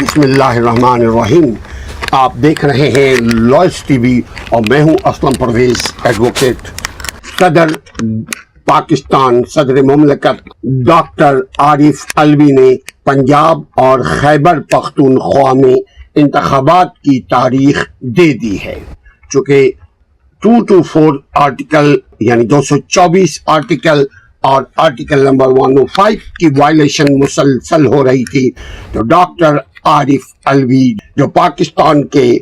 بسم اللہ الرحمن الرحیم. آپ دیکھ رہے ہیں لوئس ٹی وی اور میں ہوں اسلم پرویز ایڈوکیٹ. صدر پاکستان صدر مملکت ڈاکٹر عارف علوی نے پنجاب اور خیبر پختونخوا میں انتخابات کی تاریخ دے دی ہے. چونکہ 224 آرٹیکل یعنی 224 آرٹیکل اور آرٹیکل نمبر 105 کی وائلیشن مسلسل ہو رہی تھی، تو ڈاکٹر عارف علوی جو پاکستان کے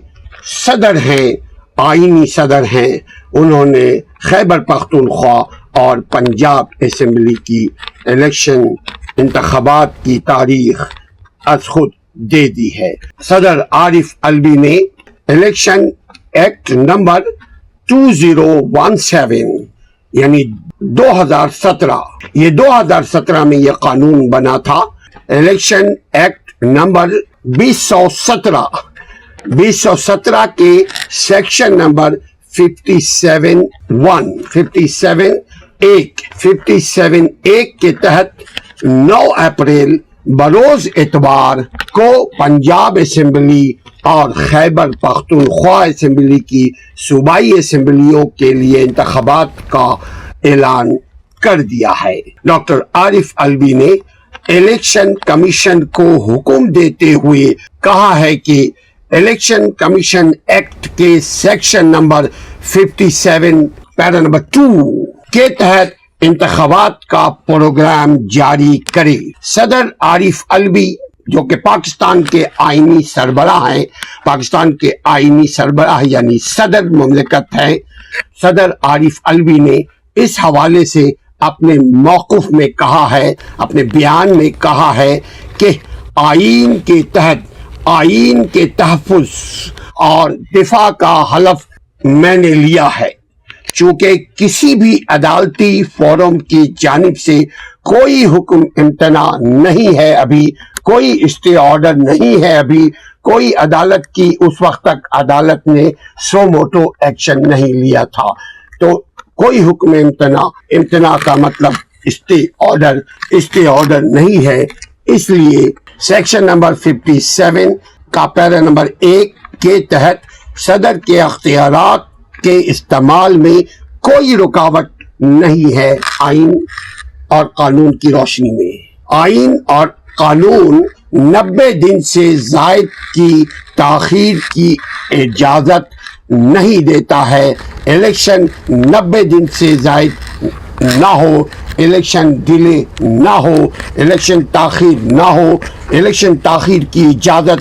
صدر ہیں، آئینی صدر ہیں، انہوں نے خیبر پختونخوا اور پنجاب اسمبلی کی الیکشن انتخابات کی تاریخ از خود دے دی ہے. صدر عارف علوی نے الیکشن ایکٹ نمبر 2017 یعنی 2017 یہ 2017 میں یہ قانون بنا تھا. الیکشن ایکٹ نمبر 2017 کے سیکشن نمبر 57(1) کے تحت 9 اپریل بروز اتوار کو پنجاب اسمبلی اور خیبر پختونخوا اسمبلی کی صوبائی اسمبلیوں کے لیے انتخابات کا اعلان کر دیا ہے. ڈاکٹر عارف علوی نے الیکشن کمیشن کو حکم دیتے ہوئے کہا ہے کہ الیکشن کمیشن ایکٹ کے سیکشن نمبر 57 پیرا نمبر 2 کے تحت انتخابات کا پروگرام جاری کرے. صدر عارف علوی جو کہ پاکستان کے آئینی سربراہ ہیں، پاکستان کے آئینی سربراہ یعنی صدر مملکت ہے، صدر عارف علوی نے اس حوالے سے اپنے موقف میں کہا ہے، اپنے بیان میں کہا ہے کہ آئین کے تحت آئین کے تحفظ اور دفاع کا حلف میں نے لیا ہے. چونکہ کسی بھی عدالتی فورم کی جانب سے کوئی حکم امتناع نہیں ہے، ابھی کوئی اسٹے آرڈر نہیں ہے، ابھی کوئی عدالت کی اس وقت تک عدالت نے سو موٹو ایکشن نہیں لیا تھا، تو کوئی حکم امتناع کا مطلب اسٹے آرڈر نہیں ہے. اس لیے سیکشن نمبر 57 کا پیرا نمبر 1 کے تحت صدر کے اختیارات کے استعمال میں کوئی رکاوٹ نہیں ہے. آئین اور قانون کی روشنی میں آئین اور قانون 90 دن سے زائد کی تاخیر کی اجازت نہیں دیتا ہے. الیکشن 90 دن سے زائد نہ ہو، الیکشن ڈیلے نہ ہو، الیکشن تاخیر نہ ہو. الیکشن تاخیر کی اجازت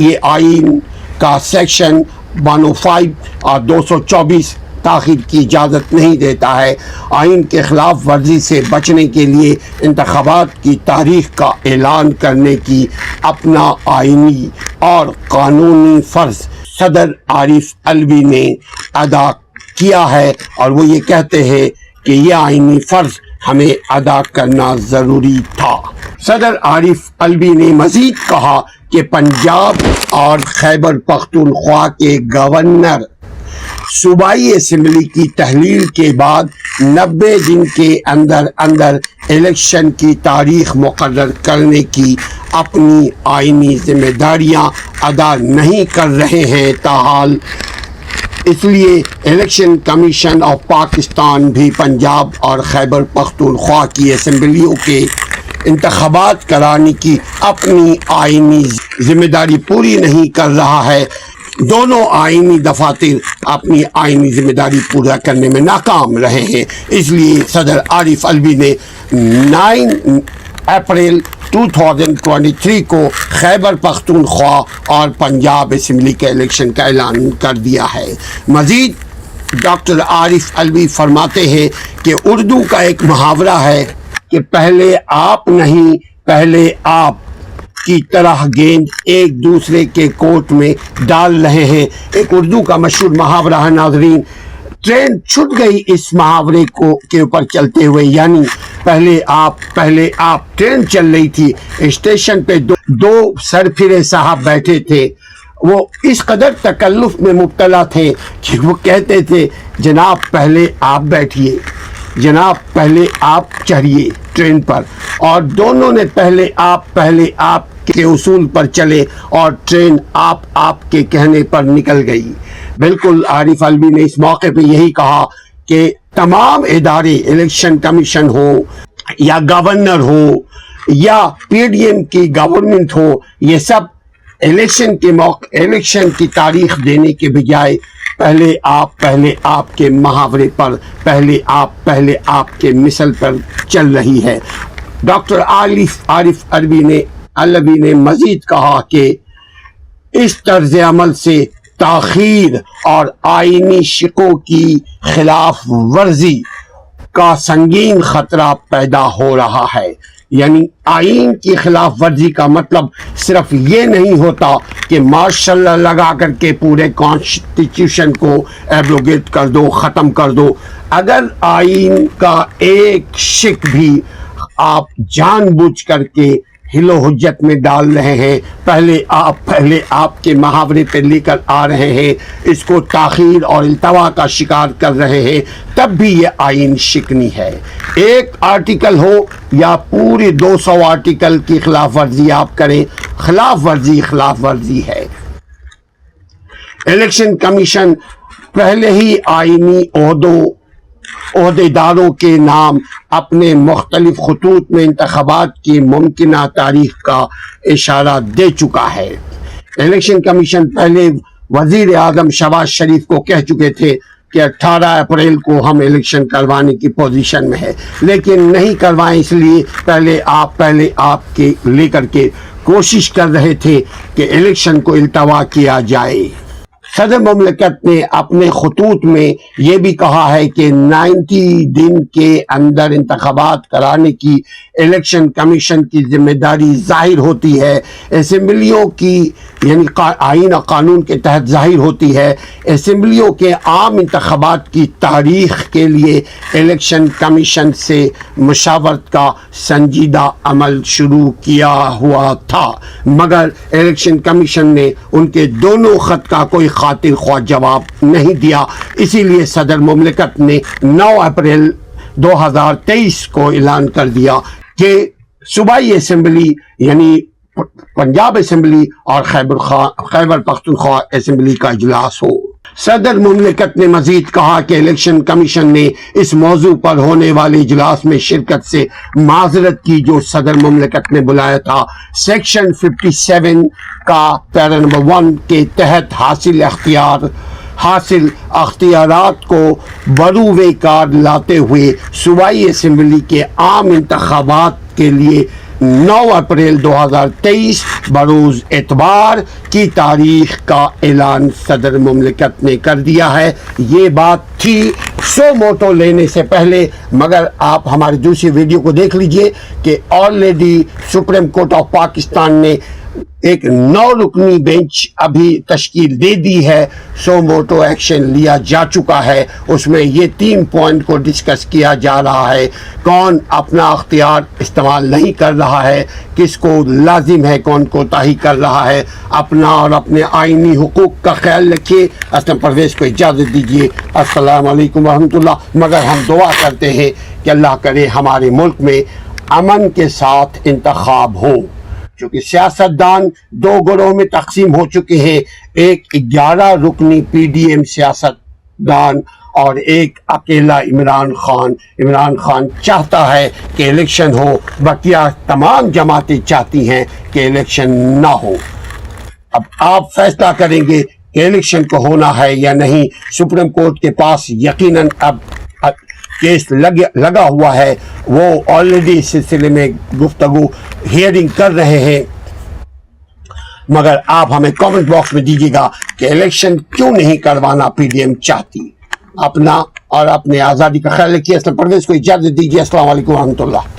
یہ آئین کا سیکشن 105 اور 224 تاخیر کی اجازت نہیں دیتا ہے. آئین کے خلاف ورزی سے بچنے کے لیے انتخابات کی تاریخ کا اعلان کرنے کی اپنا آئینی اور قانونی فرض صدر عارف علوی نے ادا کیا ہے، اور وہ یہ کہتے ہیں کہ یہ آئینی فرض ہمیں ادا کرنا ضروری تھا. صدر عارف علوی نے مزید کہا کہ پنجاب اور خیبر پختونخوا کے گورنر صوبائی اسمبلی کی تحلیل کے بعد 90 دن کے اندر الیکشن کی تاریخ مقرر کرنے کی اپنی آئینی ذمہ داریاں ادا نہیں کر رہے ہیں. تاحال اس لیے الیکشن کمیشن آف پاکستان بھی پنجاب اور خیبر پختونخوا کی اسمبلیوں کے انتخابات کرانے کی اپنی آئینی ذمہ داری پوری نہیں کر رہا ہے. دونوں آئینی دفاتر اپنی آئینی ذمہ داری پورا کرنے میں ناکام رہے ہیں. اس لیے صدر عارف علوی نے 9 اپریل 2023 کو خیبر پختونخوا اور پنجاب اسمبلی کے الیکشن کا اعلان کر دیا ہے. مزید ڈاکٹر عارف علوی فرماتے ہیں کہ اردو کا ایک محاورہ ہے کہ پہلے آپ نہیں پہلے آپ کی طرح گیند ایک دوسرے کے کورٹ میں ڈال رہے ہیں. ایک اردو کا مشہور محاورہ ہے. ناظرین، ٹرین چھٹ گئی اس محاورے کے اوپر چلتے ہوئے، یعنی پہلے آپ ٹرین چل رہی تھی، اسٹیشن پہ دو سرفرے صاحب بیٹھے تھے. وہ اس قدر تکلف میں مبتلا تھے کہ وہ کہتے تھے جناب پہلے آپ بیٹھیے، جناب پہلے آپ چڑھیے. ٹرین پر، اور دونوں نے پہلے آپ کے اصول پر چلے اور ٹرین آپ کے کہنے پر نکل گئی۔ بالکل عارف الوی نے اس موقع پہ یہی کہا کہ تمام ادارے، الیکشن کمیشن ہو یا گورنر ہو یا پی ڈی ایم کی گورنمنٹ ہو، یہ سب الیکشن کی تاریخ دینے کے بجائے پہلے آپ کے محاورے پر، پہلے آپ کے مثل پر چل رہی ہے۔ ڈاکٹر عارف الوی نے مزید کہا کہ اس طرز عمل سے تاخیر اور آئینی شقوں کی خلاف ورزی کا سنگین خطرہ پیدا ہو رہا ہے۔ یعنی آئین کی خلاف ورزی کا مطلب صرف یہ نہیں ہوتا کہ ماشاء اللہ لگا کر کے پورے کانسٹیٹیوشن کو ایبروگیٹ کر دو، ختم کر دو۔ اگر آئین کا ایک شق بھی آپ جان بوجھ کر کے ہل و حجت میں ڈال رہے ہیں، پہلے آپ کے محاورے پہ لے کر آ رہے ہیں، اس کو تاخیر اور التوا کا شکار کر رہے ہیں، تب بھی یہ آئین شکنی ہے۔ ایک آرٹیکل ہو یا پوری 200 آرٹیکل کی خلاف ورزی آپ کریں، خلاف ورزی ہے۔ الیکشن کمیشن پہلے ہی آئینی عہدیداروں کے نام اپنے مختلف خطوط میں انتخابات کی ممکنہ تاریخ کا اشارہ دے چکا ہے۔ الیکشن کمیشن پہلے وزیر اعظم شہباز شریف کو کہہ چکے تھے کہ 18 اپریل کو ہم الیکشن کروانے کی پوزیشن میں ہے، لیکن نہیں کروائیں، اس لیے پہلے آپ کے لے کر کے کوشش کر رہے تھے کہ الیکشن کو التوا کیا جائے۔ صدر مملکت نے اپنے خطوط میں یہ بھی کہا ہے کہ 90 دن کے اندر انتخابات کرانے کی الیکشن کمیشن کی ذمہ داری ظاہر ہوتی ہے، اسمبلیوں کی یعنی آئین اور قانون کے تحت ظاہر ہوتی ہے۔ اسمبلیوں کے عام انتخابات کی تاریخ کے لیے الیکشن کمیشن سے مشاورت کا سنجیدہ عمل شروع کیا ہوا تھا، مگر الیکشن کمیشن نے ان کے دونوں خط کا کوئی خاطر خواہ جواب نہیں دیا۔ اسی لیے صدر مملکت نے 9 اپریل 2023 کو اعلان کر دیا کہ صوبائی اسمبلی یعنی پنجاب اسمبلی اور خیبر پختونخوا اسمبلی کا اجلاس ہو۔ صدر مملکت نے مزید کہا کہ الیکشن کمیشن نے اس موضوع پر ہونے والے اجلاس میں شرکت سے معذرت کی جو صدر مملکت نے بلایا تھا۔ سیکشن 57 کا پیرا نمبر 1 کے تحت حاصل اختیارات کو بروئے کار لاتے ہوئے صوبائی اسمبلی کے عام انتخابات کے لیے 9 اپریل 2023 بروز اتوار کی تاریخ کا اعلان صدر مملکت نے کر دیا ہے۔ یہ بات تھی سو موٹو لینے سے پہلے، مگر آپ ہماری دوسری ویڈیو کو دیکھ لیجئے کہ already supreme court of Pakistan نے ایک 9 رکنی بینچ ابھی تشکیل دے دی ہے، سو موٹو ایکشن لیا جا چکا ہے۔ اس میں یہ 3 پوائنٹ کو ڈسکس کیا جا رہا ہے، کون اپنا اختیار استعمال نہیں کر رہا ہے، کس کو لازم ہے، کون کوتاہی کر رہا ہے۔ اپنا اور اپنے آئینی حقوق کا خیال رکھیے۔ اسلم پرویز کو اجازت دیجیے۔ السلام علیکم ورحمۃ اللہ۔ مگر ہم دعا کرتے ہیں کہ اللہ کرے ہمارے ملک میں امن کے ساتھ انتخاب ہو، چونکہ سیاستدان 2 گروہ میں تقسیم ہو چکے ہیں، ایک 11 رکنی پی ڈی ایم سیاستدان اور ایک اکیلا عمران خان چاہتا ہے کہ الیکشن ہو، بقیہ تمام جماعتیں چاہتی ہیں کہ الیکشن نہ ہو۔ اب آپ فیصلہ کریں گے کہ الیکشن کو ہونا ہے یا نہیں۔ سپریم کورٹ کے پاس یقیناً اب کیس لگا ہوا ہے، وہ آلریڈی اس سلسلے میں گفتگو ہیئرنگ کر رہے ہیں، مگر آپ ہمیں کامنٹ باکس میں دیجیے گا کہ الیکشن کیوں نہیں کروانا پی ڈی ایم چاہتی۔ اپنا اور اپنے آزادی کا خیال رکھیے۔ اسلم پرویز کو اجازت دیجیے۔ السلام علیکم ورحمۃ اللہ۔